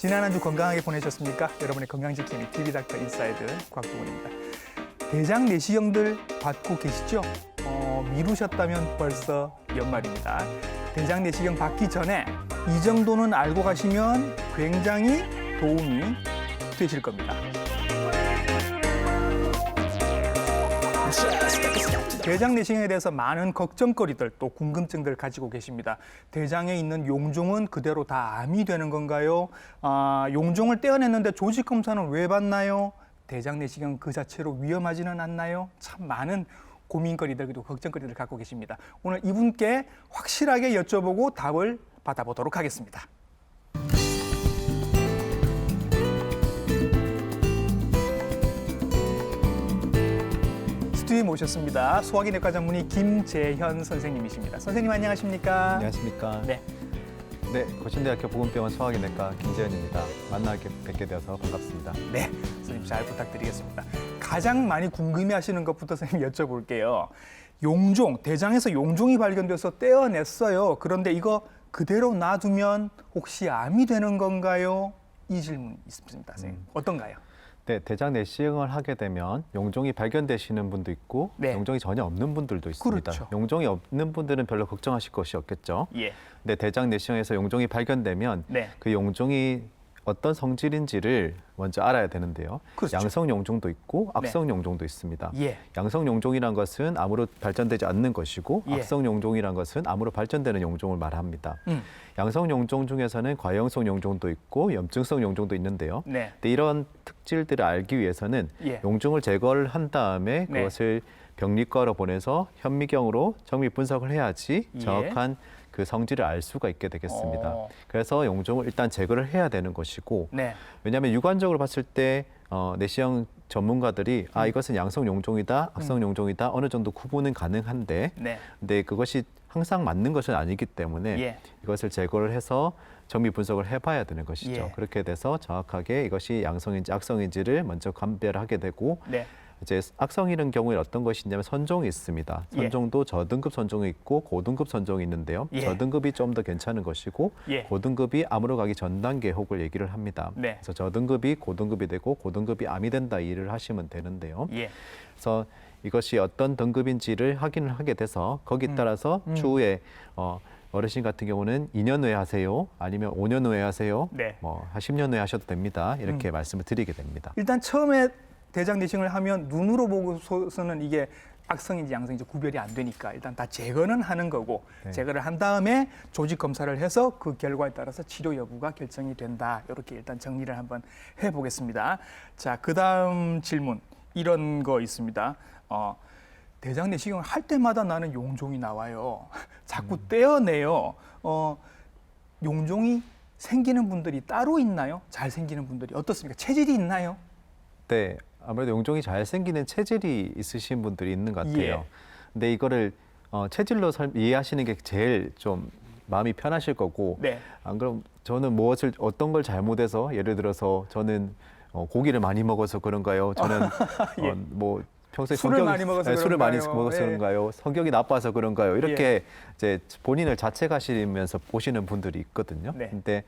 지난 한 주 건강하게 보내셨습니까? 여러분의 건강지킴이 TV닥터 인사이드 곽동훈입니다. 대장 내시경들 받고 계시죠? 미루셨다면 벌써 연말입니다. 대장 내시경 받기 전에 이 정도는 알고 가시면 굉장히 도움이 되실 겁니다. 대장 내시경에 대해서 많은 걱정거리들 또 궁금증들 가지고 계십니다. 대장에 있는 용종은 그대로 다 암이 되는 건가요? 용종을 떼어냈는데 조직 검사는 왜 받나요? 대장 내시경 그 자체로 위험하지는 않나요? 참 많은 고민거리들 그리고 걱정거리들 갖고 계십니다. 오늘 이분께 확실하게 여쭤보고 답을 받아보도록 하겠습니다. 스튜디오에 모셨습니다. 소화기내과 전문의 김재현 선생님이십니다. 선생님 안녕하십니까? 안녕하십니까? 네. 네, 거신대학교 보건병원 소화기내과 김재현입니다. 만나게 뵙게 되어서 반갑습니다. 네, 선생님 잘 부탁드리겠습니다. 가장 많이 궁금해하시는 것부터 선생님 여쭤볼게요. 용종, 대장에서 용종이 발견돼서 떼어냈어요. 그런데 이거 그대로 놔두면 혹시 암이 되는 건가요? 이 질문 있습니다, 선생님. 어떤가요? 네, 대장 내시경을 하게 되면 용종이 발견되시는 분도 있고 네. 용종이 전혀 없는 분들도 있습니다. 그렇죠. 용종이 없는 분들은 별로 걱정하실 것이 없겠죠. 예. 근데 대장 내시경에서 용종이 발견되면 네. 그 용종이 어떤 성질인지를 먼저 알아야 되는데요. 그렇죠. 양성 용종도 있고 악성 용종도 있습니다. 예. 양성 용종이란 것은 암으로 발전되지 않는 것이고 예. 악성 용종이란 것은 암으로 발전되는 용종을 말합니다. 양성 용종 중에서는 과형성 용종도 있고 염증성 용종도 있는데요. 네. 근데 이런 특질들을 알기 위해서는 예. 용종을 제거를 한 다음에 네. 그것을 병리과로 보내서 현미경으로 정밀 분석을 해야지 예. 정확한 그 성질을 알 수가 있게 되겠습니다. 어. 그래서 용종을 일단 제거를 해야 되는 것이고 네. 왜냐하면 육안적으로 봤을 때 내시경 전문가들이 이것은 양성 용종이다, 악성 용종이다 어느 정도 구분은 가능한데 네. 근데 그것이 항상 맞는 것은 아니기 때문에 예. 이것을 제거를 해서 정밀 분석을 해봐야 되는 것이죠. 예. 그렇게 돼서 정확하게 이것이 양성인지 악성인지를 먼저 감별하게 되고 네. 이제 악성이라는 경우에 어떤 것이 있냐면 선종이 있습니다. 예. 선종도 저등급 선종이 있고 고등급 선종이 있는데요. 예. 저등급이 좀 더 괜찮은 것이고 예. 고등급이 암으로 가기 전 단계 혹을 얘기를 합니다. 네. 그래서 저등급이 고등급이 되고 고등급이 암이 된다 이해를 하시면 되는데요. 예. 그래서 이것이 어떤 등급인지를 확인을 하게 돼서 거기에 따라서 추후에 어르신 같은 경우는 2년 후에 하세요, 아니면 5년 후에 하세요, 네. 뭐 10년 후에 하셔도 됩니다. 이렇게 말씀을 드리게 됩니다. 일단 처음에 대장 내시경을 하면 눈으로 보고서는 이게 악성인지 양성인지 구별이 안 되니까 일단 다 제거는 하는 거고 네. 제거를 한 다음에 조직 검사를 해서 그 결과에 따라서 치료 여부가 결정이 된다. 이렇게 일단 정리를 한번 해보겠습니다. 자, 그다음 질문 이런 거 있습니다. 대장 내시경을 할 때마다 나는 용종이 나와요. 자꾸 떼어내요. 용종이 생기는 분들이 따로 있나요? 잘 생기는 분들이 어떻습니까? 체질이 있나요? 네, 아무래도 용종이 잘 생기는 체질이 있으신 분들이 있는 것 같아요. 예. 근데 이거를 체질로 이해하시는 게 제일 좀 마음이 편하실 거고, 네. 안 그럼 저는 어떤 걸 잘못해서 예를 들어서 저는 고기를 많이 먹어서 그런가요? 저는 예. 뭐 평소에 술을 많이 먹어서 술을 많이 그런가요? 먹어서 예. 그런가요? 성격이 나빠서 그런가요? 이렇게 이제 본인을 자책하시면서 보시는 분들이 있거든요. 네. 근데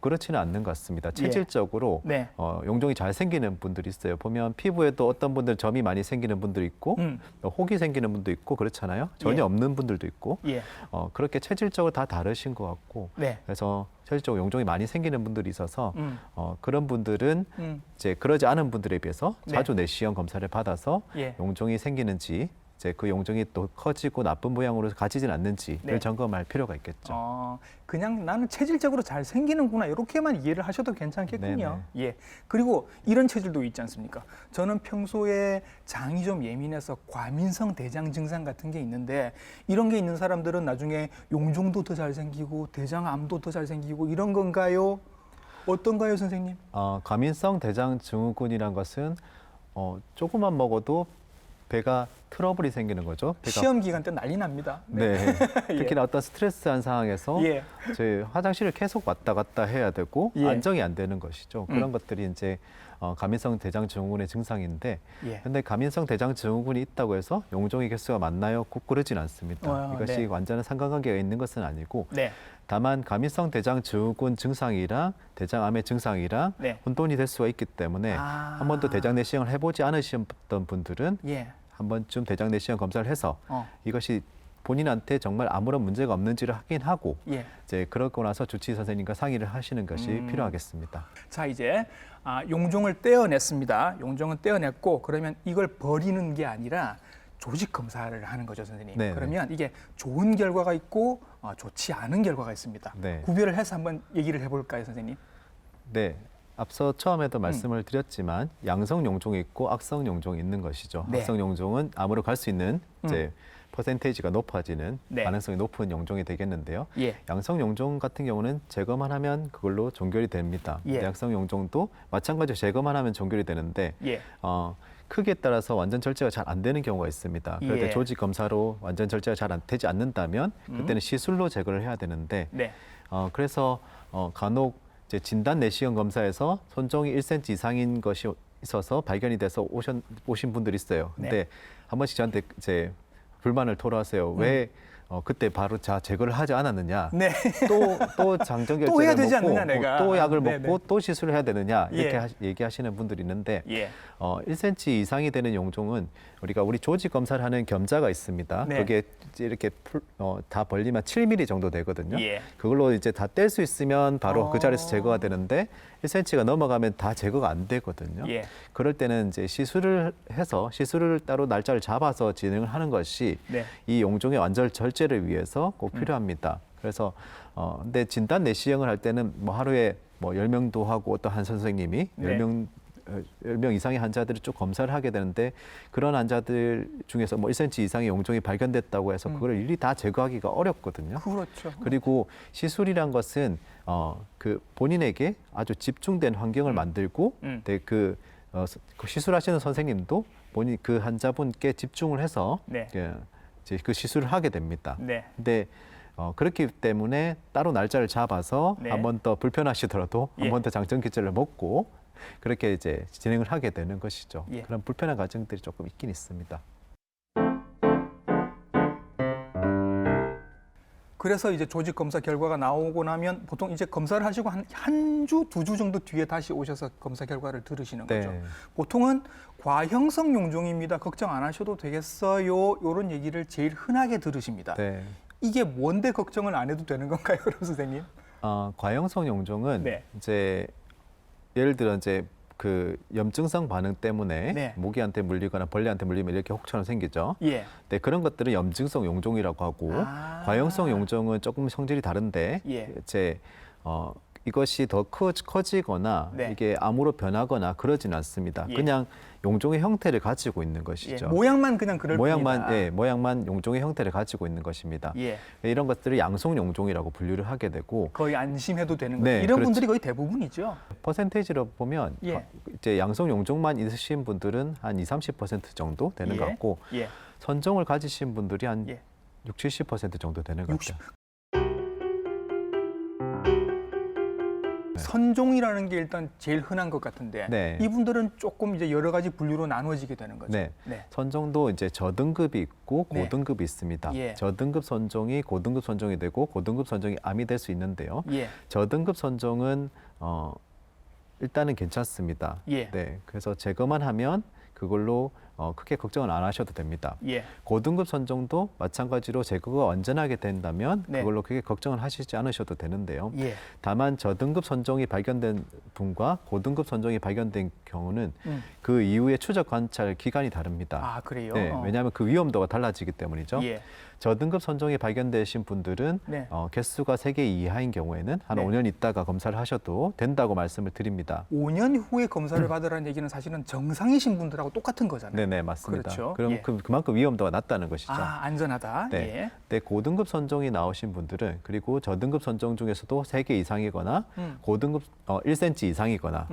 그렇지는 않는 것 같습니다. 체질적으로 네. 용종이 잘 생기는 분들이 있어요. 보면 피부에도 어떤 분들 점이 많이 생기는 분들이 있고 혹이 생기는 분도 있고 그렇잖아요. 전혀 예. 없는 분들도 있고 예. 그렇게 체질적으로 다 다르신 것 같고 네. 그래서 체질적으로 용종이 많이 생기는 분들이 있어서 그런 분들은 음. 그러지 않은 분들에 비해서 네. 자주 내시경 검사를 받아서 예. 용종이 생기는지 이제 그 용종이 또 커지고 나쁜 모양으로 가지진 않는지를 네. 점검할 필요가 있겠죠. 그냥 나는 체질적으로 잘 생기는구나 이렇게만 이해를 하셔도 괜찮겠군요. 네네. 예. 그리고 이런 체질도 있지 않습니까? 저는 평소에 장이 좀 예민해서 과민성 대장 증상 같은 게 있는데 이런 게 있는 사람들은 나중에 용종도 더 잘 생기고 대장암도 더 잘 생기고 이런 건가요? 어떤가요, 선생님? 과민성 대장 증후군이란 것은 조금만 먹어도 배가 트러블이 생기는 거죠. 배가 시험 기간 때 난리 납니다. 네. 특히나 어떤 스트레스한 상황에서 예. 저희 화장실을 계속 왔다 갔다 해야 되고 예. 안정이 안 되는 것이죠. 그런 것들이 이제 가민성 대장 증후군의 증상인데, 예. 근데 가민성 대장 증후군이 있다고 해서 용종의 개수가 많나요? 꼭 그러진 않습니다. 이것이 네. 완전한 상관관계가 있는 것은 아니고, 네. 다만 가민성 대장 증후군 증상이랑 대장암의 증상이랑 네. 혼돈이 될 수가 있기 때문에 한 번도 대장 내시경을 해보지 않으셨던 분들은 예. 한 번쯤 대장 내시경 검사를 해서 어. 이것이 본인한테 정말 아무런 문제가 없는지를 확인하고 예. 이제 그러고 나서 주치의 선생님과 상의를 하시는 것이 필요하겠습니다. 자, 이제 용종을 떼어냈습니다. 용종은 떼어냈고 그러면 이걸 버리는 게 아니라 조직 검사를 하는 거죠, 선생님. 네, 그러면 이게 좋은 결과가 있고 좋지 않은 결과가 있습니다. 네. 구별을 해서 한번 얘기를 해볼까요, 선생님? 네. 앞서 처음에도 말씀을 드렸지만 양성 용종이 있고 악성 용종이 있는 것이죠. 네. 악성 용종은 암으로 갈 수 있는 이제 퍼센테이지가 높아지는 네. 가능성이 높은 용종이 되겠는데요. 예. 양성 용종 같은 경우는 제거만 하면 그걸로 종결이 됩니다. 예. 근데 악성 용종도 마찬가지로 제거만 하면 종결이 되는데 예. 크기에 따라서 완전 절제가 잘 안 되는 경우가 있습니다. 그럴 때 예. 조직 검사로 완전 절제가 잘 되지 않는다면 그때는 시술로 제거를 해야 되는데 네. 그래서 간혹 이제 진단 내시경 검사에서 손종이 1cm 이상인 것이 있어서 발견이 돼서 오신 분들이 있어요. 근데 네. 한 번씩 저한테 이제 불만을 토로하세요. 왜 그때 바로 제거를 하지 않았느냐? 네. 또 장전 또 해야 결제를 되지 먹고 않느냐, 내가. 또 약을 네네. 먹고 또 시술을 해야 되느냐 이렇게 예. 얘기하시는 분들이 있는데 예. 1cm 이상이 되는 용종은 우리 조직 검사를 하는 겸자가 있습니다. 네. 그게 이렇게 다 벌리면 7mm 정도 되거든요. 예. 그걸로 이제 다 뗄 수 있으면 바로 그 자리에서 제거가 되는데 1cm가 넘어가면 다 제거가 안 되거든요. 예. 그럴 때는 이제 시술을 해서 시술을 따로 날짜를 잡아서 진행을 하는 것이 네. 이 용종의 완전 절제를 위해서 꼭 필요합니다. 그래서 근데 진단 내시경을 할 때는 뭐 하루에 뭐 10명도 하고 어떤 한 선생님이 네. 10명 이상의 환자들을 쭉 검사를 하게 되는데 그런 환자들 중에서 뭐 1cm 이상의 용종이 발견됐다고 해서 그걸 일일이 다 제거하기가 어렵거든요. 그렇죠. 그리고 시술이란 것은 그 본인에게 아주 집중된 환경을 만들고 네, 그 시술하시는 선생님도 본인 그 환자분께 집중을 해서 네. 이제 그 시술을 하게 됩니다. 네. 근데 그렇기 때문에 따로 날짜를 잡아서 네. 한 번 더 불편하시더라도 예. 한 번 더 장전 기제를 먹고 그렇게 이제 진행을 하게 되는 것이죠. 예. 그런 불편한 과정들이 조금 있긴 있습니다. 그래서 이제 조직 검사 결과가 나오고 나면 보통 이제 검사를 하시고 한 주, 2주 정도 뒤에 다시 오셔서 검사 결과를 들으시는 거죠. 네. 보통은 과형성 용종입니다. 걱정 안 하셔도 되겠어요. 이런 얘기를 제일 흔하게 들으십니다. 네. 이게 뭔데 걱정을 안 해도 되는 건가요, 그럼 선생님? 과형성 용종은 네. 이제 예를 들어 이제 그 염증성 반응 때문에 네. 모기한테 물리거나 벌레한테 물리면 이렇게 혹처럼 생기죠. 예. 네, 그런 것들은 염증성 용종이라고 하고 과형성 용종은 조금 성질이 다른데 예. 이제 이것이 더 커지거나 네. 이게 암으로 변하거나 그러진 않습니다. 예. 그냥 용종의 형태를 가지고 있는 예. 것이죠. 모양만 그냥 그럴 모양만 뿐이다. 모양만 용종의 형태를 가지고 있는 것입니다. 예. 이런 것들을 양성 용종이라고 분류를 하게 되고 거의 안심해도 되는 거죠. 네, 이런 그렇죠. 분들이 거의 대부분이죠. 퍼센테이지로 보면 예. 이제 양성 용종만 있으신 분들은 한 20-30% 정도 되는 것 예. 같고 예. 선종을 가지신 분들이 한 예. 60-70% 정도 되는 것 60. 같아요. 선종이라는 게 일단 제일 흔한 것 같은데 네. 이분들은 조금 이제 여러 가지 분류로 나누어지게 되는 거죠. 네. 네. 선종도 이제 저등급이 있고 네. 고등급이 있습니다. 예. 저등급 선종이 고등급 선종이 되고 고등급 선종이 암이 될 수 있는데요. 예. 저등급 선종은 일단은 괜찮습니다. 예. 네. 그래서 제거만 하면 그걸로 크게 걱정은 안 하셔도 됩니다. 예. 고등급 선종도 마찬가지로 제거가 완전하게 된다면 네. 그걸로 크게 걱정을 하시지 않으셔도 되는데요. 예. 다만 저등급 선종이 발견된 분과 고등급 선종이 발견된 경우는 음. 그 이후에 추적 관찰 기간이 다릅니다. 아, 그래요? 네, 왜냐하면 그 위험도가 달라지기 때문이죠. 예. 저등급 선종이 발견되신 분들은 네. 개수가 3개 이하인 경우에는 한 네. 5년 있다가 검사를 하셔도 된다고 말씀을 드립니다. 5년 후에 검사를 받으라는 얘기는 사실은 정상이신 분들하고 똑같은 거잖아요. 네네, 맞습니다. 그렇죠. 그럼 예. 그만큼 위험도가 낮다는 것이죠. 아, 안전하다. 네. 예. 네, 고등급 선종이 나오신 분들은 그리고 저등급 선종 중에서도 3개 이상이거나 고등급 1cm 이상이거나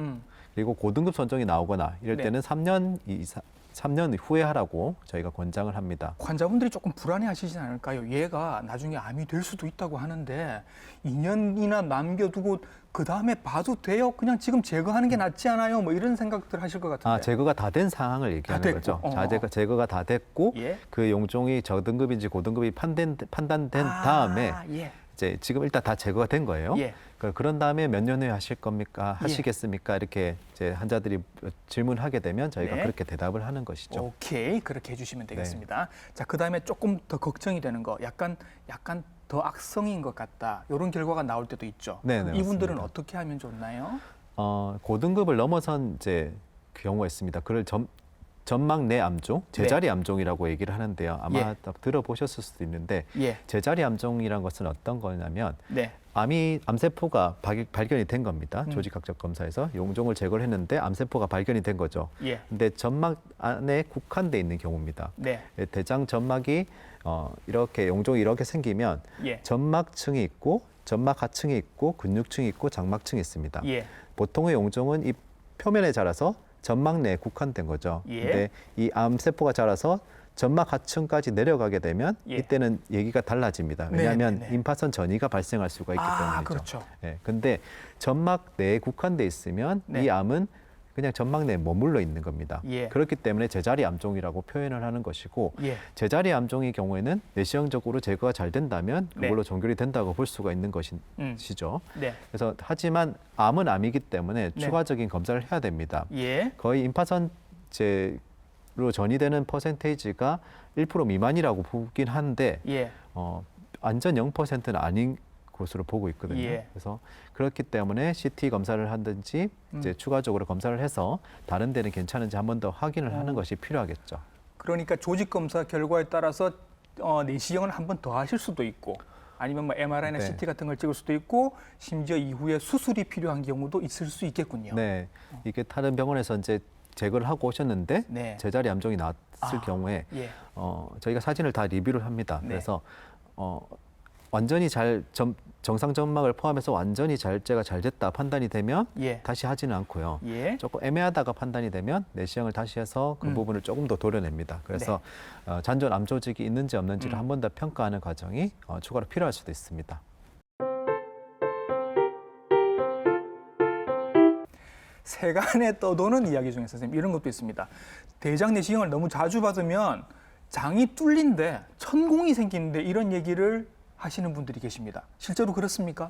그리고 고등급 선종이 나오거나 이럴 네. 때는 3년 후에 하라고 저희가 권장을 합니다. 환자분들이 조금 불안해하시지 않을까요? 얘가 나중에 암이 될 수도 있다고 하는데 2년이나 남겨두고 그 다음에 봐도 돼요? 그냥 지금 제거하는 게 낫지 않아요? 뭐 이런 생각들 하실 것 같은데. 제거가 다 된 상황을 얘기하는 거죠. 제거가 다 됐고 예. 그 용종이 저등급인지 고등급이 판단된 다음에 예. 이제 지금 일단 다 제거가 된 거예요. 예. 그런 다음에 몇 년 후에 하실 겁니까? 하시겠습니까? 이렇게 이제 환자들이 질문하게 되면 저희가 네. 그렇게 대답을 하는 것이죠. 오케이, 그렇게 해주시면 되겠습니다. 자, 그 다음에 조금 더 걱정이 되는 거, 약간 더 악성인 것 같다. 이런 결과가 나올 때도 있죠. 네, 이분들은 맞습니다. 어떻게 하면 좋나요? 고등급을 넘어선 이제 경우가 있습니다. 그걸 점막 내 암종, 제자리 암종이라고 얘기를 하는데요. 아마 들어보셨을 수도 있는데 예. 제자리 암종이란 것은 어떤 거냐면 네. 암세포가 발견이 된 겁니다. 조직학적 검사에서 용종을 제거를 했는데 암세포가 발견이 된 거죠. 예. 근데 점막 안에 국한돼 있는 경우입니다. 네. 대장 점막이 이렇게 용종이 이렇게 생기면 예. 점막층이 있고 점막 하층이 있고 근육층이 있고 장막층이 있습니다. 예. 보통의 용종은 이 표면에 자라서 점막 내에 국한된 거죠. 예. 근데 이 암세포가 자라서 점막 하층까지 내려가게 되면 예. 이때는 얘기가 달라집니다. 왜냐하면 네네네. 임파선 전이가 발생할 수가 있기 때문이죠. 그렇죠. 예, 근데 점막 내에 국한돼 있으면 네. 이 암은 그냥 점막 내에 머물러 있는 겁니다. 예. 그렇기 때문에 제자리 암종이라고 표현을 하는 것이고 예. 제자리 암종의 경우에는 내시경적으로 제거가 잘 된다면 그걸로 종결이 된다고 볼 수가 있는 것이죠. 네. 그래서 하지만 암은 암이기 때문에 네. 추가적인 검사를 해야 됩니다. 예. 거의 임파선제로 전이되는 퍼센테이지가 1% 미만이라고 보긴 한데 예. 완전 0%는 아닌 것으로 보고 있거든요. 예. 그래서 그렇기 때문에 CT 검사를 하든지 이제 추가적으로 검사를 해서 다른 데는 괜찮은지 한 번 더 확인을 하는 것이 필요하겠죠. 그러니까 조직 검사 결과에 따라서 내시경을 한 번 더 하실 수도 있고, 아니면 뭐 MRI나 네. CT 같은 걸 찍을 수도 있고, 심지어 이후에 수술이 필요한 경우도 있을 수 있겠군요. 네, 이게 다른 병원에서 이제 제거를 하고 오셨는데 네. 제자리 암종이 나왔을 경우에 예. 저희가 사진을 다 리뷰를 합니다. 네. 그래서 완전히 정상 점막을 포함해서 완전히 제가 잘 됐다 판단이 되면 예. 다시 하지는 않고요. 예. 조금 애매하다가 판단이 되면 내시경을 다시 해서 그 부분을 조금 더 도려냅니다. 그래서 잔존 암 조직이 있는지 없는지를 한 번 더 평가하는 과정이 추가로 필요할 수도 있습니다. 세간에 떠도는 이야기 중에 선생님 이런 것도 있습니다. 대장 내시경을 너무 자주 받으면 장이 뚫린데 천공이 생기는데 이런 얘기를 하시는 분들이 계십니다. 실제로 그렇습니까?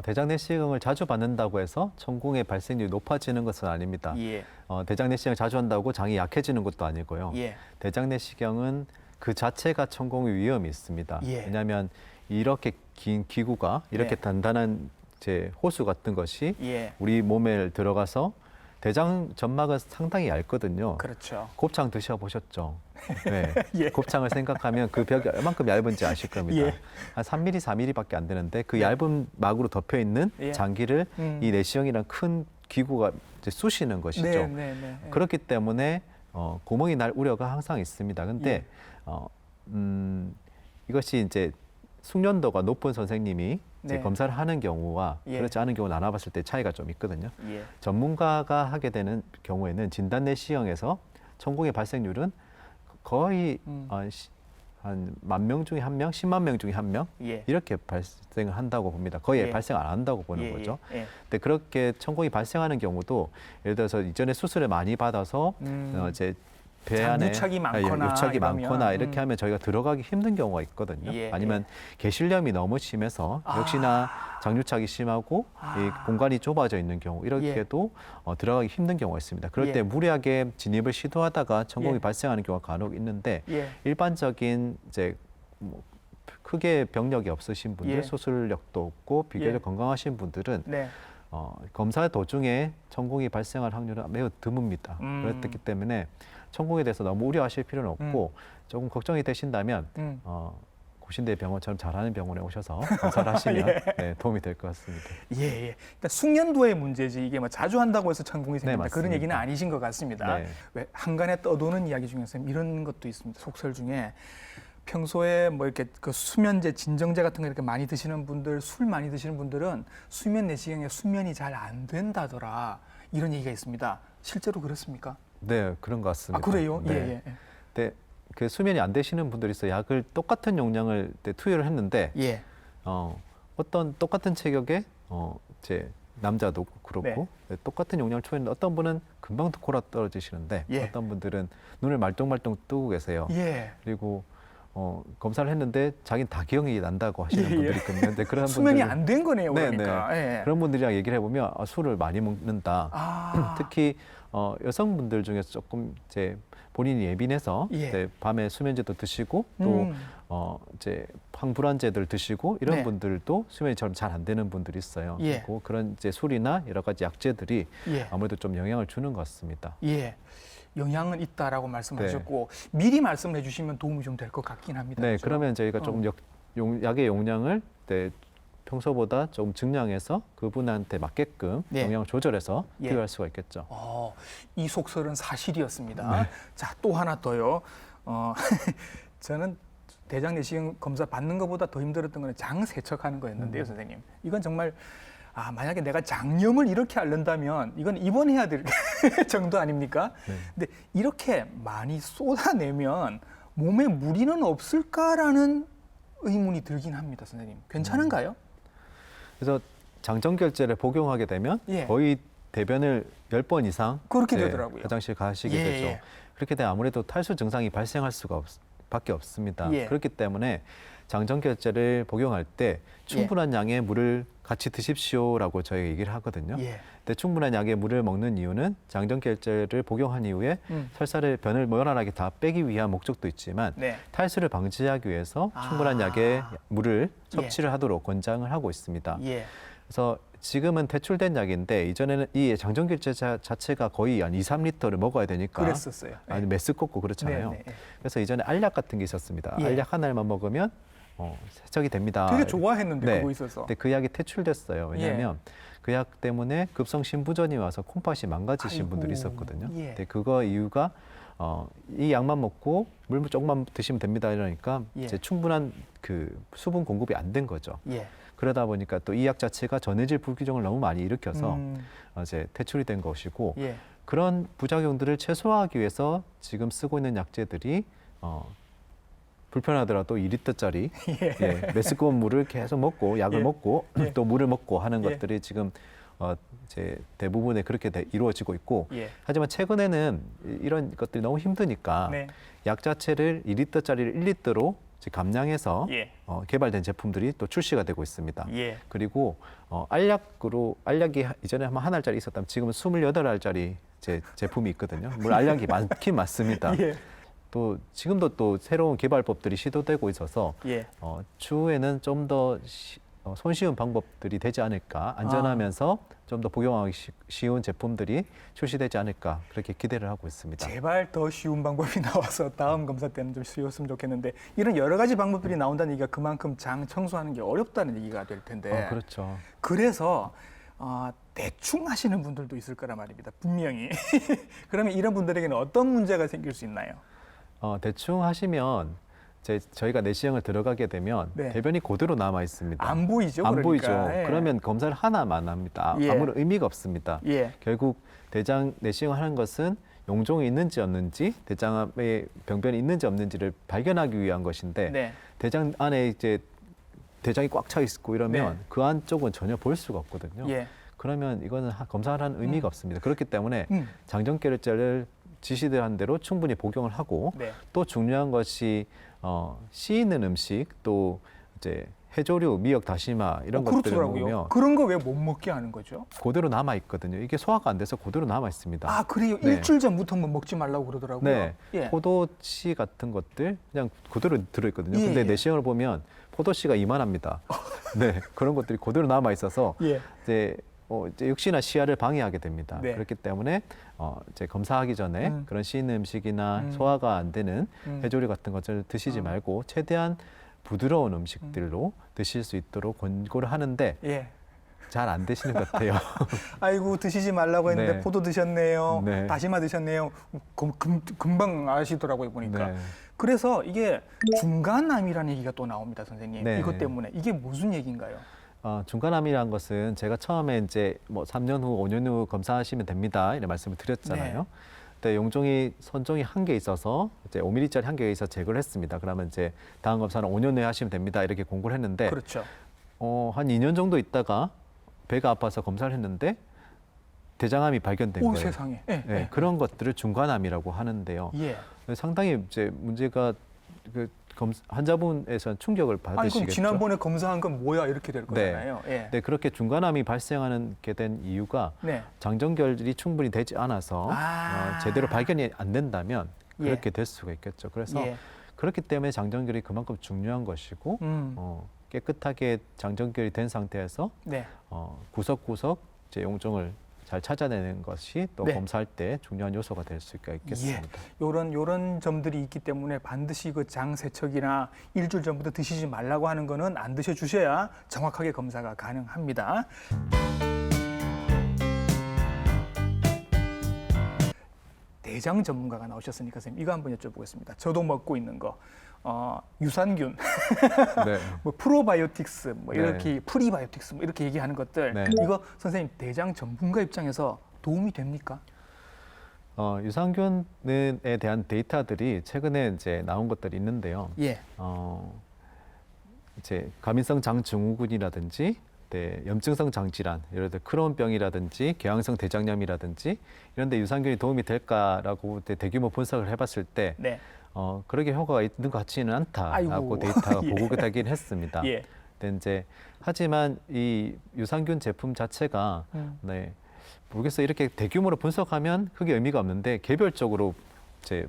대장 내시경을 자주 받는다고 해서 천공의 발생률이 높아지는 것은 아닙니다. 예. 대장 내시경을 자주 한다고 장이 약해지는 것도 아니고요. 예. 대장 내시경은 그 자체가 천공의 위험이 있습니다. 예. 왜냐하면 이렇게 긴 기구가 이렇게 네. 단단한 호수 같은 것이 예. 우리 몸에 들어가서 대장 점막은 상당히 얇거든요. 그렇죠. 곱창 드셔보셨죠? 네. 예. 곱창을 생각하면 그 벽이 얼만큼 얇은지 아실 겁니다. 예. 한 3mm, 4mm밖에 안 되는데 그 얇은 막으로 덮여 있는 예. 장기를 이 내시경이란 큰 기구가 이제 쑤시는 것이죠. 네, 네, 네. 그렇기 때문에 구멍이 날 우려가 항상 있습니다. 근데 이것이 이제 숙련도가 높은 선생님이 이제 네. 검사를 하는 경우와 예. 그렇지 않은 경우 나눠봤을 때 차이가 좀 있거든요. 예. 전문가가 하게 되는 경우에는 진단 내시경에서 천공의 발생률은 거의 한 10,000명 중에 1명, 10만 명 중에 1명 예. 이렇게 발생을 한다고 봅니다. 거의 예. 발생 안 한다고 보는 예, 거죠. 예, 예. 근데 그렇게 천공이 발생하는 경우도 예를 들어서 이전에 수술을 많이 받아서 이제 배 안에 장유착이 많거나 유착이 이러면, 많거나 이렇게 하면 저희가 들어가기 힘든 경우가 있거든요. 예, 아니면 개실염이 너무 심해서 역시나 장유착이 심하고 이 공간이 좁아져 있는 경우 이렇게도 들어가기 힘든 경우가 있습니다. 그럴 예. 때 무리하게 진입을 시도하다가 천공이 예. 발생하는 경우가 간혹 있는데 예. 일반적인 이제 뭐 크게 병력이 없으신 분들, 예. 수술력도 없고 비교적 예. 건강하신 분들은 네. 검사 도중에 천공이 발생할 확률은 매우 드뭅니다. 그렇기 때문에 천공에 대해서 너무 우려하실 필요는 없고 조금 걱정이 되신다면 고신대 병원처럼 잘하는 병원에 오셔서 검사를 하시면 예. 네, 도움이 될 것 같습니다. 예, 예. 그러니까 숙련도의 문제지 이게 뭐 자주 한다고 해서 천공이 생긴다 그런 맞습니다. 얘기는 아니신 것 같습니다. 네. 왜 한간에 떠도는 이야기 중에서 이런 것도 있습니다. 속설 중에 평소에 뭐 이렇게 그 수면제, 진정제 같은 거 이렇게 많이 드시는 분들, 술 많이 드시는 분들은 수면 내시경에 수면이 잘 안 된다더라 이런 얘기가 있습니다. 실제로 그렇습니까? 네, 그런 것 같습니다. 아 그래요? 네. 예, 예. 네, 그 수면이 안 되시는 분들이 있어 약을 똑같은 용량을 투여를 했는데 예. 어떤 똑같은 체격에 이제 남자도 그렇고 똑같은 용량을 초했는데 어떤 분은 금방 골아 떨어지시는데 어떤 분들은 눈을 말똥말똥 뜨고 계세요. 그리고 검사를 했는데 자기는 다 기억이 난다고 하시는 분들이 있거든요. 근데 그런 수면이 분들은 안 된 거네요. 그러니까. 그런 분들이랑 얘기를 해보면 술을 많이 먹는다. 특히 여성분들 중에서 조금 이제 본인이 예민해서 이제 밤에 수면제도 드시고 또 이제 항불안제들 드시고 이런 분들도 수면이 잘 안 되는 분들이 있어요. 그리고 그런 이제 술이나 여러 가지 약제들이 아무래도 좀 영향을 주는 것 같습니다. 영향은 있다라고 말씀하셨고 미리 말씀해 주시면 도움이 좀 될 것 같긴 합니다. 네, 그렇죠? 그러면 저희가 조금 약의 용량을 평소보다 조금 증량해서 그분한테 맞게끔 영양을 조절해서 투여할 수가 있겠죠. 이 속설은 사실이었습니다. 자, 또 하나 더요. 저는 대장 내시경 검사 받는 것보다 더 힘들었던 거는 장 세척하는 거였는데요, 선생님. 이건 정말 만약에 내가 장염을 이렇게 앓는다면 이건 입원해야 될 정도 아닙니까? 근데 이렇게 많이 쏟아내면 몸에 무리는 없을까라는 의문이 들긴 합니다, 선생님. 괜찮은가요? 그래서 장정결제를 복용하게 되면 거의 대변을 10번 이상 그렇게 되더라고요. 화장실 가시게 되죠. 그렇게 되면 아무래도 탈수 증상이 발생할 밖에 없습니다. 그렇기 때문에 장정결제를 복용할 때 충분한 양의 물을 같이 드십시오라고 저희가 얘기를 하거든요. 근데 충분한 양의 물을 먹는 이유는 장정결제를 복용한 이후에 설사를 변을 원활하게 다 빼기 위한 목적도 있지만 탈수를 방지하기 위해서 충분한 양의 물을 섭취를 하도록 권장을 하고 있습니다. 그래서 지금은 퇴출된 약인데 이전에는 이 장정결제 자체가 거의 한 2, 3리터를 먹어야 되니까 그랬었어요. 아니 메스 꽂고 그렇잖아요. 그래서 이전에 알약 같은 게 있었습니다. 알약 한 알만 먹으면 세척이 됩니다. 되게 좋아했는데 그거 있어서. 근데 그 약이 퇴출됐어요. 왜냐하면 그 약 때문에 급성 신부전이 와서 콩팥이 망가지신 분들이 있었거든요. 근데 그거 이유가 이 약만 먹고 물 조금만 드시면 됩니다. 이러니까 이제 충분한 그 수분 공급이 안 된 거죠. 그러다 보니까 또 이 약 자체가 전해질 불균형을 너무 많이 일으켜서 이제 퇴출이 된 것이고 그런 부작용들을 최소화하기 위해서 지금 쓰고 있는 약제들이 불편하더라도 2리터짜리 메스꺼운 물을 계속 먹고 약을 먹고 또 물을 먹고 하는 것들이 지금 이제 대부분에 그렇게 이루어지고 있고 하지만 최근에는 이런 것들이 너무 힘드니까 약 자체를 2리터짜리를 1리터로 감량해서 개발된 제품들이 또 출시가 되고 있습니다. 그리고 알약이 이전에 한 알짜리 있었다면 지금은 28알짜리 제품이 있거든요. 물론 알약이 많긴 많습니다. 또 지금도 또 새로운 개발법들이 시도되고 있어서 추후에는 좀 더 손쉬운 방법들이 되지 않을까, 안전하면서 좀 더 복용하기 쉬운 제품들이 출시되지 않을까 그렇게 기대를 하고 있습니다. 제발 더 쉬운 방법이 나와서 다음 검사 때는 좀 쉬웠으면 좋겠는데 이런 여러 가지 방법들이 나온다는 얘기가 그만큼 장 청소하는 게 어렵다는 얘기가 될 텐데 그렇죠. 그래서 대충 하시는 분들도 있을 거란 말입니다. 분명히. 그러면 이런 분들에게는 어떤 문제가 생길 수 있나요? 대충 하시면 저희가 내시경을 들어가게 되면 대변이 그대로 남아 있습니다. 안 보이죠? 안 그러니까. 보이죠. 그러면 검사를 하나만 합니다. 아무런 의미가 없습니다. 결국 대장 내시경을 하는 것은 용종이 있는지 없는지, 대장암에 병변이 있는지 없는지를 발견하기 위한 것인데 대장 안에 이제 대장이 꽉 차 있고 이러면 그 안쪽은 전혀 볼 수가 없거든요. 그러면 이거는 검사를 하는 의미가 없습니다. 그렇기 때문에 장정결제를 지시한 대로 충분히 복용을 하고 또 중요한 것이 씨 있는 음식 또 이제 해조류, 미역, 다시마 이런 것들을 먹으면 그런 거 왜 못 먹게 하는 거죠? 그대로 남아 있거든요. 이게 소화가 안 돼서 그대로 남아 있습니다. 그래요? 일주일 전부터 뭐 먹지 말라고 그러더라고요. 포도씨 같은 것들 그냥 그대로 들어 있거든요. 근데 내시경을 보면 포도씨가 이만합니다. 그런 것들이 그대로 남아 있어서 이제 역시나 시야를 방해하게 됩니다. 그렇기 때문에 이제 검사하기 전에 그런 씨 있는 음식이나 소화가 안 되는 해조류 같은 것을 드시지 말고 최대한 부드러운 음식들로 드실 수 있도록 권고를 하는데 잘 안 되시는 것 같아요. 아이고 드시지 말라고 했는데 포도 드셨네요. 다시마 드셨네요. 금방 아시더라고요 보니까. 그래서 이게 중간암이라는 얘기가 또 나옵니다, 선생님. 이것 때문에 이게 무슨 얘기인가요? 중간암이라는 것은 제가 처음에 이제 뭐 3년 후, 5년 후 검사하시면 됩니다. 이런 말씀을 드렸잖아요. 근데 선종이 한 개 있어서 이제 5mm짜리 한 개에 있어서 제거를 했습니다. 그러면 이제 다음 검사는 5년 후에 하시면 됩니다. 이렇게 공고를 했는데 한 2년 정도 있다가 배가 아파서 검사를 했는데 대장암이 발견된 오, 거예요. 세상에. 네, 그런 것들을 중관암이라고 하는데요. 예. 상당히 이제 문제가 환자분에서는 충격을 아니 그럼 받으시겠죠. 지난번에 검사한 건 뭐야 이렇게 될 거잖아요. 예. 네, 그렇게 중간암이 발생하게 된 이유가 네. 장정결이 충분히 되지 않아서 제대로 발견이 안 된다면 그렇게 예. 될 수가 있겠죠. 그래서 예. 그렇기 때문에 장정결이 그만큼 중요한 것이고 깨끗하게 장정결이 된 상태에서 네. 구석구석 이제 용종을 잘 찾아내는 것이 또 네. 검사할 때 중요한 요소가 될 수가 있겠습니다. 요런 점들이 있기 때문에 반드시 그 장세척이나 일주일 전부터 드시지 말라고 하는 거는 안 드셔 주셔야 정확하게 검사가 가능합니다. 대장 전문가가 나오셨으니까 선생님 이거 한번 여쭤보겠습니다. 저도 먹고 있는 거 유산균, 네. 뭐 프로바이오틱스, 뭐 네. 이렇게 프리바이오틱스 뭐 이렇게 얘기하는 것들 네. 이거 선생님 대장 전문가 입장에서 도움이 됩니까? 유산균에 대한 데이터들이 최근에 이제 나온 것들이 있는데요. 예. 이제 가민성 장증후군이라든지 염증성 장질환, 예를 들어 크론병이라든지 궤양성 대장염이라든지 이런 데 유산균이 도움이 될까라고 대규모 분석을 해봤을 때 네. 그렇게 효과가 있는 것 같지는 않다라고 아이고. 데이터가 예. 보고되긴 했습니다. 예. 근데 이제 하지만 이 유산균 제품 자체가 네, 모르겠어요. 이렇게 대규모로 분석하면 크게 의미가 없는데 개별적으로 이제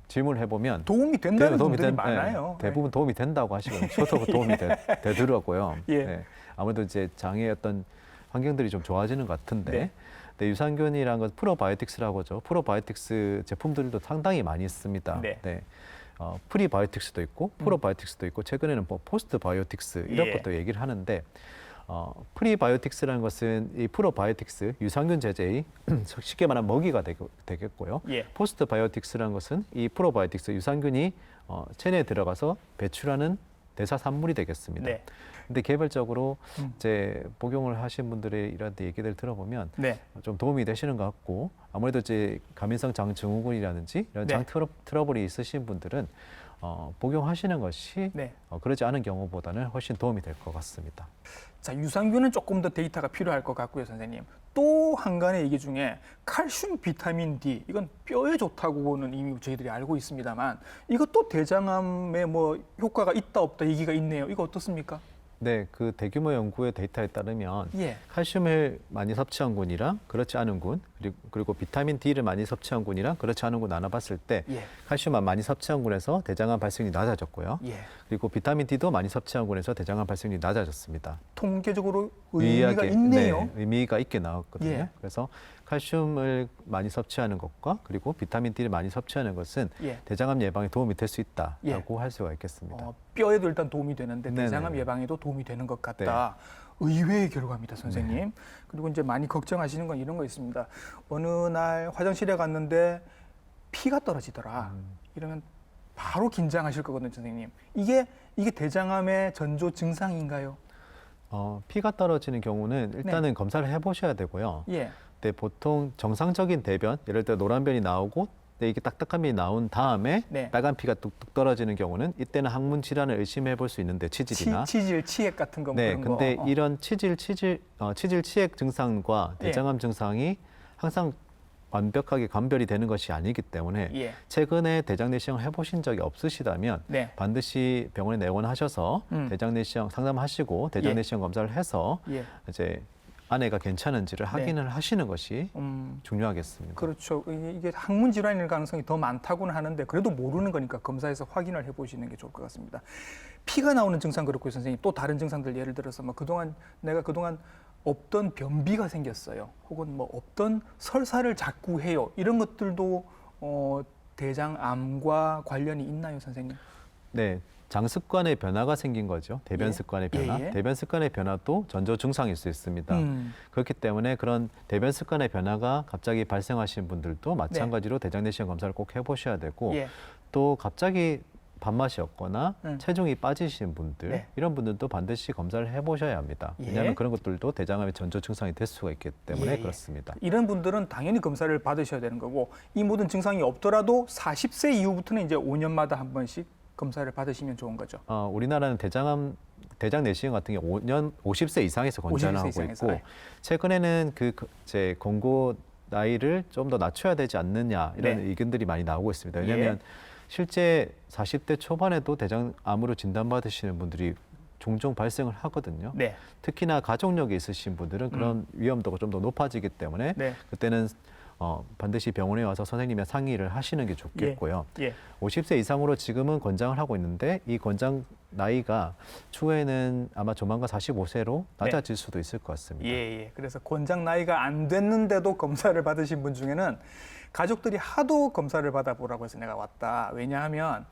질문을 해보면 도움이 된다는 분들이 네, 많아요. 대부분 도움이 된다고 하시거든요. 저도 도움이 되더라고요. 예. 네. 아무래도 이제 장의 어떤 환경들이 좀 좋아지는 것 같은데 네. 네, 유산균이라는 건 프로바이오틱스라고 하죠. 프로바이오틱스 제품들도 상당히 많이 있습니다. 네. 프리바이오틱스도 있고 프로바이오틱스도 있고 최근에는 뭐 포스트바이오틱스 이런 예. 것도 얘기를 하는데 프리바이오틱스라는 것은 이 프로바이오틱스 유산균 제제의 쉽게 말하면 먹이가 되겠고요. 예. 포스트바이오틱스라는 것은 이 프로바이오틱스 유산균이 체내에 들어가서 배출하는 대사 산물이 되겠습니다. 네. 근데 개별적으로 이제 복용을 하신 분들의 이런 얘기들 들어보면 네. 좀 도움이 되시는 것 같고 아무래도 이제 가민성 장 증후군이라든지 이런 네. 장 트러블이 있으신 분들은 복용하시는 것이 네. 그러지 않은 경우보다는 훨씬 도움이 될 것 같습니다. 자, 유산균은 조금 더 데이터가 필요할 것 같고요, 선생님. 또 한 가지 얘기 중에 칼슘, 비타민 D 이건 뼈에 좋다고는 이미 저희들이 알고 있습니다만 이것도 대장암에 뭐 효과가 있다 없다 얘기가 있네요. 이거 어떻습니까? 네, 그 대규모 연구의 데이터에 따르면 예. 칼슘을 많이 섭취한 군이랑 그렇지 않은 군 그리고 비타민 D를 많이 섭취한 군이랑 그렇지 않은 군 나눠봤을 때 예. 칼슘만 많이 섭취한 군에서 대장암 발생이 낮아졌고요. 예. 그리고 비타민 D도 많이 섭취한 군에서 대장암 발생이 낮아졌습니다. 통계적으로 의미가 유의하게, 있네요. 네, 의미가 있게 나왔거든요. 예. 그래서 칼슘을 많이 섭취하는 것과 그리고 비타민 D를 많이 섭취하는 것은 예. 대장암 예방에 도움이 될 수 있다라고 할 수가 있겠습니다. 뼈에도 일단 도움이 되는데 네네. 대장암 예방에도 도움이 되는 것 같다. 의외의 결과입니다, 선생님. 네. 그리고 이제 많이 걱정하시는 건 이런 거 있습니다. 어느 날 화장실에 갔는데 피가 떨어지더라. 이러면 바로 긴장하실 거거든요, 선생님. 이게 대장암의 전조 증상인가요? 피가 떨어지는 경우는 일단은 검사를 해보셔야 되고요. 예. 근데 보통 정상적인 대변, 예를 들어 노란 변이 나오고 근데 이게 딱딱한 변이 나온 다음에 네. 빨간 피가 뚝뚝 떨어지는 경우는 이때는 항문 질환을 의심해 볼 수 있는데 치질이나 치질, 치액 같은 거 네, 그런 거. 근데 이런 치질 치액 증상과 예. 대장암 증상이 항상 완벽하게 감별이 되는 것이 아니기 때문에 예. 최근에 대장 내시경을 해보신 적이 없으시다면 네. 반드시 병원에 내원하셔서 대장 내시경 상담하시고 대장 예. 내시경 검사를 해서 예. 이제 아내가 괜찮은지를 확인을 하시는 것이 중요하겠습니다. 그렇죠. 이게 항문 질환일 가능성이 더 많다고는 하는데 그래도 모르는 거니까 검사해서 확인을 해보시는 게 좋을 것 같습니다. 피가 나오는 증상 그렇고요, 선생님. 또 다른 증상들 예를 들어서 뭐 내가 그동안 없던 변비가 생겼어요. 혹은 뭐 없던 설사를 자꾸 해요. 이런 것들도 대장암과 관련이 있나요, 선생님? 네. 장 습관의 변화가 생긴 거죠. 대변 예. 습관의 변화. 예. 대변 습관의 변화도 전조 증상일 수 있습니다. 그렇기 때문에 그런 대변 습관의 변화가 갑자기 발생하신 분들도 마찬가지로 대장 내시경 검사를 꼭 해보셔야 되고 예. 또 갑자기 밥맛이 없거나 체중이 빠지신 분들 네. 이런 분들도 반드시 검사를 해보셔야 합니다. 예. 왜냐하면 그런 것들도 대장암의 전조 증상이 될 수가 있기 때문에 예. 그렇습니다. 이런 분들은 당연히 검사를 받으셔야 되는 거고 이 모든 증상이 없더라도 40세 이후부터는 이제 5년마다 한 번씩 검사를 받으시면 좋은 거죠. 우리나라는 대장암 대장 내시경 같은 경우 50세 이상에서 권장을 50세 하고 이상에서. 있고 최근에는 제 권고 나이를 좀 더 낮춰야 되지 않느냐 이런 네. 의견들이 많이 나오고 있습니다. 왜냐하면 실제 40대 초반에도 대장암으로 진단받으시는 분들이 종종 발생을 하거든요. 네. 특히나 가족력이 있으신 분들은 그런 위험도가 좀 더 높아지기 때문에 네. 그때는 반드시 병원에 와서 선생님과 상의를 하시는 게 좋겠고요. 예. 50세 이상으로 지금은 권장을 하고 있는데 이 권장 나이가 추후에는 아마 조만간 45세로 낮아질 수도 있을 것 같습니다. 예. 그래서 권장 나이가 안 됐는데도 검사를 받으신 분 중에는 가족들이 하도 검사를 받아보라고 해서 내가 왔다. 왜냐하면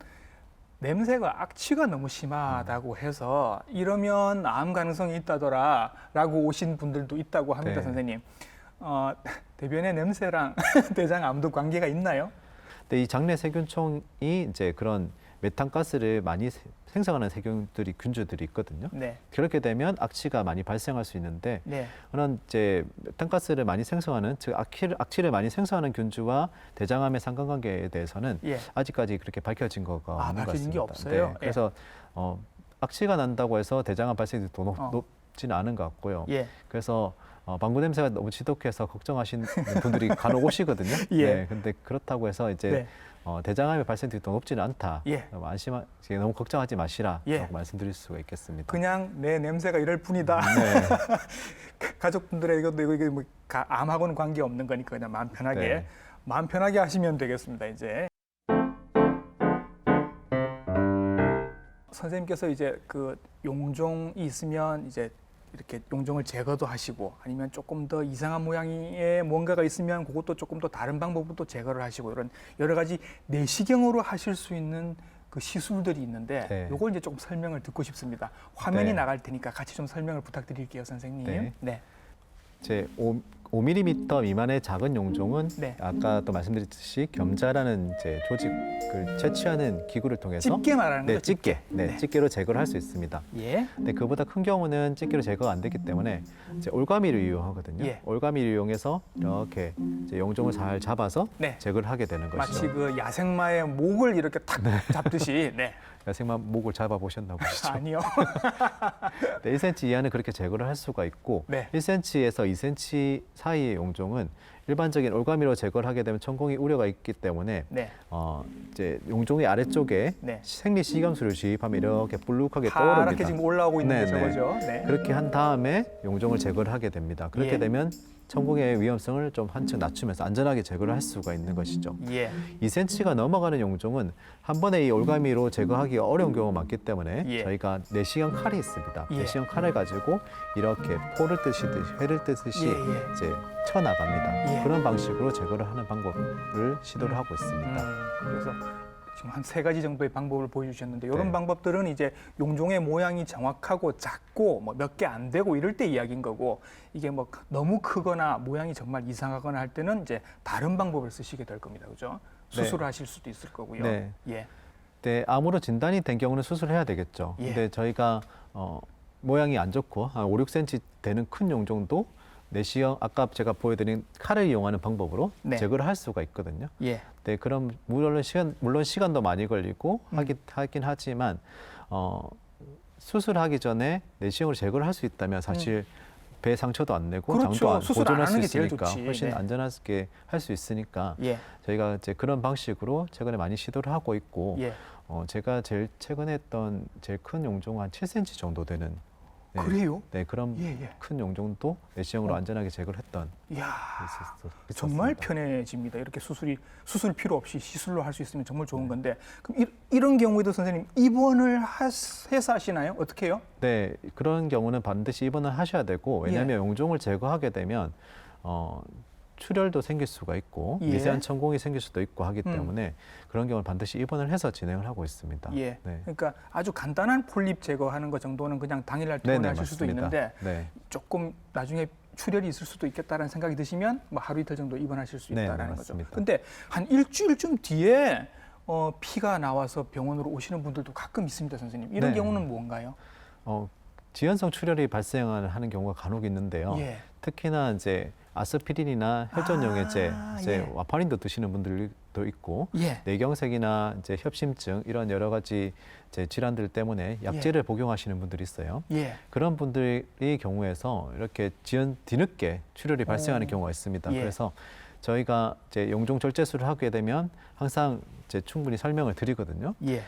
냄새가 악취가 너무 심하다고 해서 이러면 암 가능성이 있다더라라고 오신 분들도 있다고 합니다, 네. 선생님. 대변의 냄새랑 대장암도 관계가 있나요? 근데 이 장내 세균총이 이제 그런 메탄가스를 많이 생성하는 세균들이 균주들이 있거든요. 네. 그렇게 되면 악취가 많이 발생할 수 있는데 네. 그런 이제 메탄가스를 많이 생성하는 즉 악취를 많이 생성하는 균주와 대장암의 상관관계에 대해서는 예. 아직까지 그렇게 밝혀진 거가 없는 것 밝혀진 게 같습니다. 없어요? 네. 그래서 악취가 난다고 해서 대장암 발생이 더 높지는 않은 것 같고요. 예. 그래서 방구 냄새가 너무 지독해서 걱정하시는 분들이 간혹 오시거든요. 예. 네, 근데 그렇다고 해서 이제 네. 대장암의 발생률이 더 높지는 않다. 예. 너무 걱정하지 마시라라고 예. 말씀드릴 수가 있겠습니다. 그냥 내 냄새가 이럴 뿐이다. 네. 가족분들의 이게 뭐 암하고는 관계 없는 거니까 그냥 네. 마음 편하게 하시면 되겠습니다. 이제 선생님께서 이제 그 용종이 있으면 이제 이렇게 용종을 제거도 하시고 아니면 조금 더 이상한 모양의 뭔가가 있으면 그것도 조금 더 다른 방법으로 또 제거를 하시고 이런 여러 가지 내시경으로 하실 수 있는 그 시술들이 있는데 네. 요걸 이제 조금 설명을 듣고 싶습니다. 화면이 네. 나갈 테니까 같이 좀 설명을 부탁드릴게요, 선생님. 네. 네. 제 5mm 미만의 작은 용종은 네. 아까 또 말씀드렸듯이 겸자라는 이제 조직을 채취하는 기구를 통해서 집게 말하는 네, 거죠? 집게, 네. 집게로 제거를 할 수 있습니다. 예. 근데 그보다 큰 경우는 집게로 제거가 안 되기 때문에 이제 올가미를 이용하거든요. 예. 올가미를 이용해서 이렇게 이제 용종을 잘 잡아서 네. 제거를 하게 되는 마치 것이죠. 그 야생마의 목을 이렇게 탁 잡듯이. 네. 야생마 목을 잡아 보셨나 보시죠. 아니요. 네, 1cm 이하는 그렇게 제거를 할 수가 있고 네. 1cm에서 2cm 사이의 용종은 일반적인 올가미로 제거를 하게 되면 천공이 우려가 있기 때문에 네. 이제 용종의 아래쪽에 네. 생리 식염수를 주입하면 이렇게 불룩하게 파랗게 떠오릅니다. 지금 올라오고 있는 게 네, 네. 저거죠. 네. 그렇게 한 다음에 용종을 제거를 하게 됩니다. 그렇게 예. 되면 천공의 위험성을 좀 한층 낮추면서 안전하게 제거를 할 수가 있는 것이죠. 예. 2cm가 넘어가는 용종은 한 번에 이 올가미로 제거하기가 어려운 경우가 많기 때문에 예. 저희가 내시경 칼이 있습니다. 예. 내시경 칼을 가지고 이렇게 포를 뜨시듯이 회를 뜨듯이 예, 예. 이제 쳐나갑니다. 예. 그런 방식으로 제거를 하는 방법을 시도를 하고 있습니다. 그래서 지금 한 3가지 정도의 방법을 보여주셨는데 이런 네. 방법들은 이제 용종의 모양이 정확하고 작고 뭐 몇 개 안 되고 이럴 때 이야기인 거고 이게 뭐 너무 크거나 모양이 정말 이상하거나 할 때는 이제 다른 방법을 쓰시게 될 겁니다. 그죠? 네. 수술을 하실 수도 있을 거고요. 네. 예. 네, 암으로 진단이 된 경우는 수술해야 되겠죠. 예. 근데 저희가 모양이 안 좋고 한 5, 6cm 되는 큰 용종도 내시경 아까 제가 보여드린 칼을 이용하는 방법으로 네. 제거를 할 수가 있거든요. 예. 네, 그럼 물론 시간도 많이 걸리고 하긴 하지만 수술하기 전에 내시경으로 제거를 할 수 있다면 사실 배 상처도 안 내고 그렇죠. 장도 수술 안 보존할 수 하는 게 제일 있으니까 좋지. 훨씬 네. 안전하게 할 수 있으니까 예. 저희가 이제 그런 방식으로 최근에 많이 시도를 하고 있고 예. 제가 제일 최근에 했던 제일 큰 용종 한 7cm 정도 되는 네, 그래요? 네, 그런 예, 예. 큰 용종도 내시경으로 안전하게 제거를 했던 이야. 있었습니다. 정말 편해집니다. 이렇게 수술 필요 없이 시술로 할 수 있으면 정말 좋은 건데 그럼 이런 경우에도 선생님 입원을 해서 하시나요? 어떻게 해요? 네, 그런 경우는 반드시 입원을 하셔야 되고 왜냐하면 예. 용종을 제거하게 되면 출혈도 생길 수가 있고 예. 미세한 천공이 생길 수도 있고 하기 때문에 그런 경우는 반드시 입원을 해서 진행을 하고 있습니다. 예. 네. 그러니까 아주 간단한 폴립 제거하는 것 정도는 그냥 당일날 네네, 퇴원하실 수도 맞습니다. 있는데 네. 조금 나중에 출혈이 있을 수도 있겠다라는 생각이 드시면 뭐 하루 이틀 정도 입원하실 수 네, 있다라는 거죠. 맞습니다. 근데 한 일주일쯤 뒤에 피가 나와서 병원으로 오시는 분들도 가끔 있습니다, 선생님. 이런 네. 경우는 뭔가요? 지연성 출혈이 발생하는 경우가 간혹 있는데요. 예. 특히나 이제 아스피린이나 혈전용해제, 이제 예. 와파린도 드시는 분들도 있고, 예. 뇌경색이나 이제 협심증 이런 여러 가지 이제 질환들 때문에 약제를 복용하시는 분들이 있어요. 예. 그런 분들의 경우에서 이렇게 뒤늦게 출혈이 발생하는 경우가 있습니다. 예. 그래서 저희가 이제 용종 절제술을 하게 되면 항상 이제 충분히 설명을 드리거든요. 예.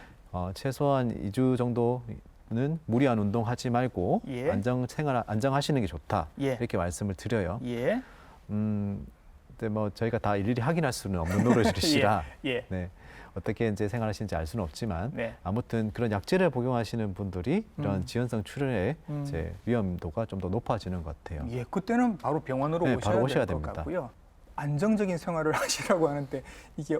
최소한 2주 정도는 무리한 운동하지 말고 예. 안정하시는 게 좋다. 예. 이렇게 말씀을 드려요. 예. 근데 뭐 저희가 다 일일이 확인할 수는 없는 노릇이시라 예. 네, 어떻게 이제 생활하시는지 알 수는 없지만 네. 아무튼 그런 약제를 복용하시는 분들이 이런 음. 지연성 출혈의 이제 위험도가 좀 더 높아지는 것 같아요. 예, 그때는 바로 병원으로 네, 오셔야 바로 오셔야 될 것 됩니다. 같고요. 안정적인 생활을 하시라고 하는데 이게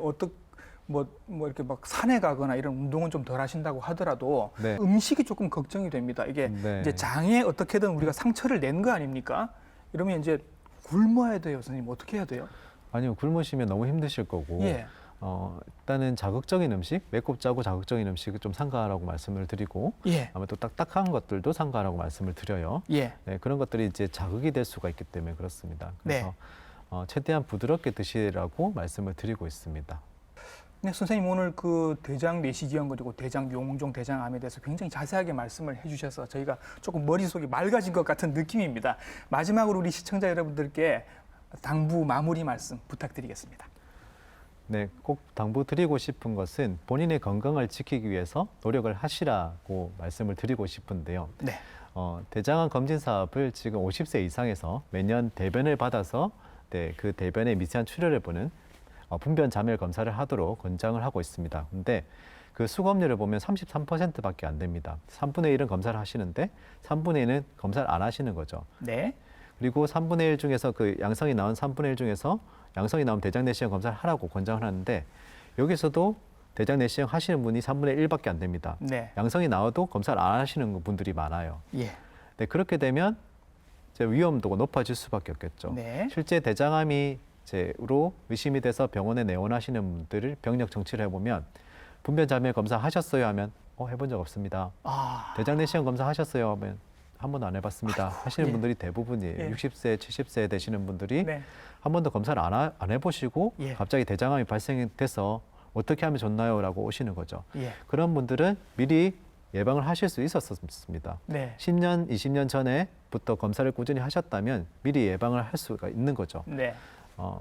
뭐 이렇게 막 산에 가거나 이런 운동은 좀 덜 하신다고 하더라도 네. 음식이 조금 걱정이 됩니다. 이게 네. 이제 장에 어떻게든 우리가 상처를 낸 거 아닙니까? 이러면 이제 굶어야 돼요, 선생님. 어떻게 해야 돼요? 아니요, 굶으시면 너무 힘드실 거고 예. 일단은 자극적인 음식, 맵고 짜고 자극적인 음식을 좀 삼가라고 말씀을 드리고 예. 아무튼 딱딱한 것들도 삼가라고 말씀을 드려요. 예. 네, 그런 것들이 이제 자극이 될 수가 있기 때문에 그렇습니다. 그래서 네. 최대한 부드럽게 드시라고 말씀을 드리고 있습니다. 네, 선생님 오늘 그 대장 내시경 그리고 대장 용종, 대장암에 대해서 굉장히 자세하게 말씀을 해주셔서 저희가 조금 머릿속이 맑아진 것 같은 느낌입니다. 마지막으로 우리 시청자 여러분들께 당부 마무리 말씀 부탁드리겠습니다. 네, 꼭 당부드리고 싶은 것은 본인의 건강을 지키기 위해서 노력을 하시라고 말씀을 드리고 싶은데요. 네. 대장암 검진 사업을 지금 50세 이상에서 매년 대변을 받아서 그 대변의 미세한 출혈을 보는 분변 자멸 검사를 하도록 권장을 하고 있습니다. 근데 그 수검률을 보면 33%밖에 안 됩니다. 3분의 1은 검사를 하시는데 3분의 1은 검사를 안 하시는 거죠. 네. 그리고 3분의 1 중에서 그 양성이 나온 3분의 1 중에서 양성이 나오면 대장 내시경 검사를 하라고 권장을 하는데 여기서도 대장 내시경 하시는 분이 3분의 1밖에 안 됩니다. 네. 양성이 나와도 검사를 안 하시는 분들이 많아요. 예. 네, 그렇게 되면 이제 위험도가 높아질 수밖에 없겠죠. 네. 실제 대장암으로 의심이 돼서 병원에 내원하시는 분들을 병력 정치를 해보면 분변 자멸 검사 하셨어요 하면 해본 적 없습니다. 대장 내시경 검사 하셨어요 하면 한 번도 안 해봤습니다. 하시는 예. 분들이 대부분이에요. 예. 60세, 70세 되시는 분들이 네. 한 번도 검사를 안 해보시고 예. 갑자기 대장암이 발생돼서 어떻게 하면 좋나요? 라고 오시는 거죠. 예. 그런 분들은 미리 예방을 하실 수 있었습니다. 네. 10년, 20년 전에부터 검사를 꾸준히 하셨다면 미리 예방을 할 수가 있는 거죠. 네.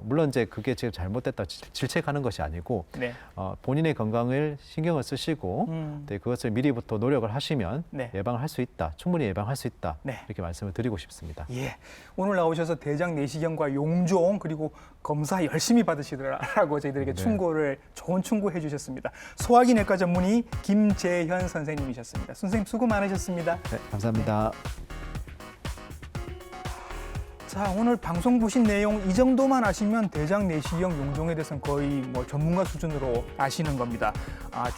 물론 이제 그게 지금 잘못됐다 질책하는 것이 아니고 네. 본인의 건강을 신경을 쓰시고 네, 그것을 미리부터 노력을 하시면 네. 예방을 할 수 있다. 충분히 예방할 수 있다. 네. 이렇게 말씀을 드리고 싶습니다. 예. 오늘 나오셔서 대장 내시경과 용종 그리고 검사 열심히 받으시더라고 저희들에게 네. 좋은 충고해 주셨습니다. 소화기 내과 전문의 김재현 선생님이셨습니다. 선생님 수고 많으셨습니다. 네, 감사합니다. 자, 오늘 방송 보신 내용 이 정도만 아시면 대장 내시경 용종에 대해서는 거의 뭐 전문가 수준으로 아시는 겁니다.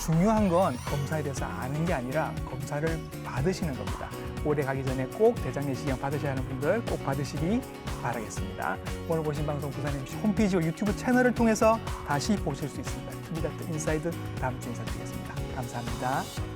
중요한 건 검사에 대해서 아는 게 아니라 검사를 받으시는 겁니다. 올해 가기 전에 꼭 대장 내시경 받으셔야 하는 분들 꼭 받으시기 바라겠습니다. 오늘 보신 방송 부산 MC 홈페이지와 유튜브 채널을 통해서 다시 보실 수 있습니다. TV닥터 인사이드 다음 주에 인사드리겠습니다. 감사합니다.